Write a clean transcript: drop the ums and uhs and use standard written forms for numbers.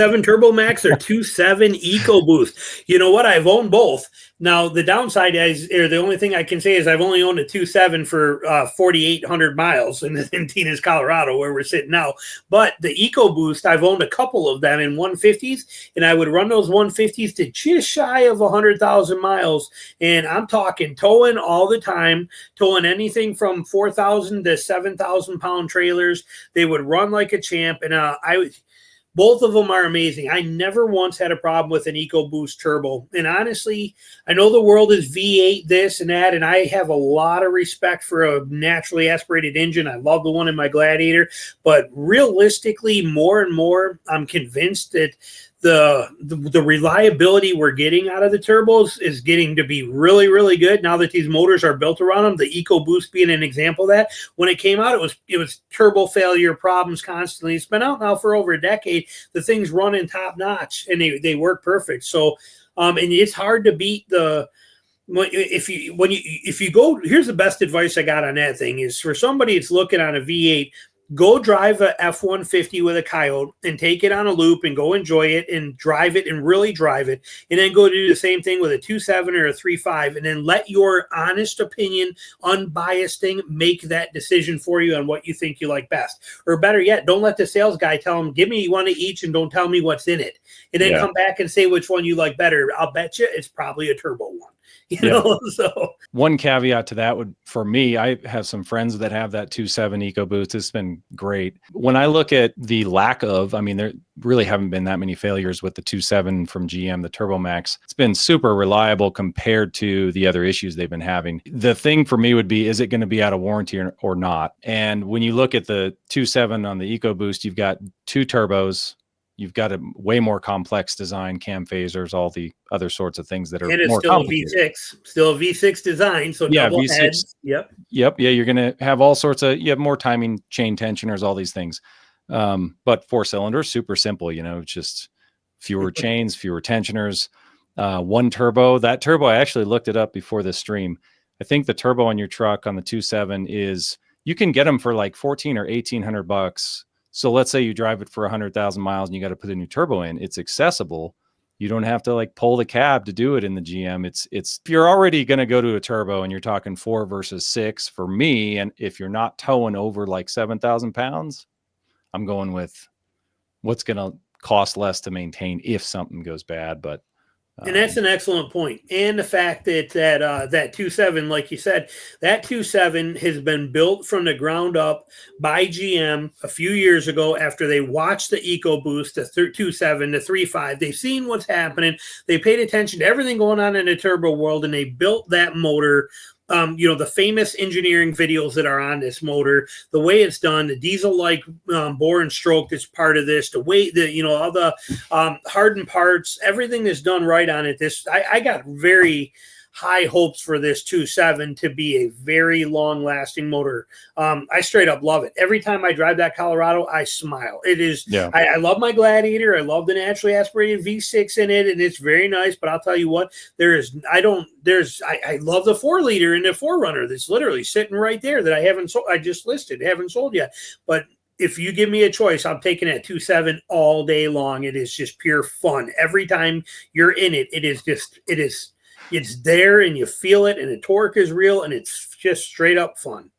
2.7 TurboMax or 2.7 Ecoboost. You know what? I've owned both. Now, the downside is, or the only thing I can say is I've only owned a 2.7 for 4,800 miles in Tina's, Colorado, where we're sitting now. But the Ecoboost, I've owned a couple of them in 150s, and I would run those 150s to just shy of 100,000 miles. And I'm talking towing all the time, towing anything from 4,000 to 7,000 pound trailers. They would run like a champ. And both of them are amazing. I never once had a problem with an EcoBoost turbo. And honestly, I know the world is V8 this and that, and I have a lot of respect for a naturally aspirated engine. I love the one in my Gladiator. But realistically, more and more, I'm convinced that the reliability we're getting out of the turbos is getting to be really, really good now that these motors are built around them. The EcoBoost being an example of that. When it came out, it was turbo failure problems constantly. It's been out now for over a decade. The thing's running top notch and they work perfect. So and it's hard to beat if you go. Here's the best advice I got on that thing is for somebody that's looking on a V8. Go drive a F-150 with a Coyote and take it on a loop and go enjoy it and drive it and really drive it. And then go do the same thing with a 2.7 or a 3.5 and then let your honest opinion, unbiased thing make that decision for you on what you think you like best. Or better yet, don't let the sales guy tell them, give me one of each and don't tell me what's in it. And then come back and say which one you like better. I'll bet you it's probably a turbo one. You know, so one caveat to that would, for me, I have some friends that have that 2.7 EcoBoost. It's been great. When I look at the lack of, I mean, there really haven't been that many failures with the 2.7 from GM, the TurboMax. It's been super reliable compared to the other issues they've been having. The thing for me would be, is it going to be out of warranty or not? And when you look at the 2.7 on the EcoBoost, you've got two turbos. You've got a way more complex design, cam phasers, all the other sorts of things that are and it's more still complicated. a V6, still a V6 design. So double V6. heads. Yep. Yeah. You're going to have all sorts of, you have more timing, chain tensioners, all these things. But 4-cylinder, super simple, you know, just fewer chains, fewer tensioners, one turbo. That turbo, I actually looked it up before this stream. I think the turbo on your truck on the 2.7 is, you can get them for like 1,400 or 1,800 bucks. So let's say you drive it for 100,000 miles and you got to put a new turbo in. It's accessible. You don't have to like pull the cab to do it in the GM. It's if you're already going to go to a turbo and you're talking 4 versus 6 for me, and if you're not towing over like 7,000 pounds, I'm going with what's going to cost less to maintain if something goes bad. But and that's an excellent point. And the fact that that 2.7, like you said, that 2.7 has been built from the ground up by GM a few years ago after they watched the EcoBoost, the 2.7, the 3.5. They've seen what's happening. They paid attention to everything going on in the turbo world, and they built that motor. You know, the famous engineering videos that are on this motor, the way it's done, the diesel-like bore and stroke that's part of this, the way that, you know, all the hardened parts, everything that's done right on it. I got very high hopes for this 2.7 to be a very long-lasting motor. I straight up love it. Every time I drive that Colorado, I smile. It is. Yeah. I love my Gladiator. I love the naturally aspirated V6 in it, and it's very nice. But I'll tell you what, I love the 4-liter in the 4Runner that's literally sitting right there that I haven't sold. I just listed, haven't sold yet. But if you give me a choice, I'm taking that 2.7 all day long. It is just pure fun. Every time you're in it, it's there and you feel it and the torque is real and it's just straight up fun.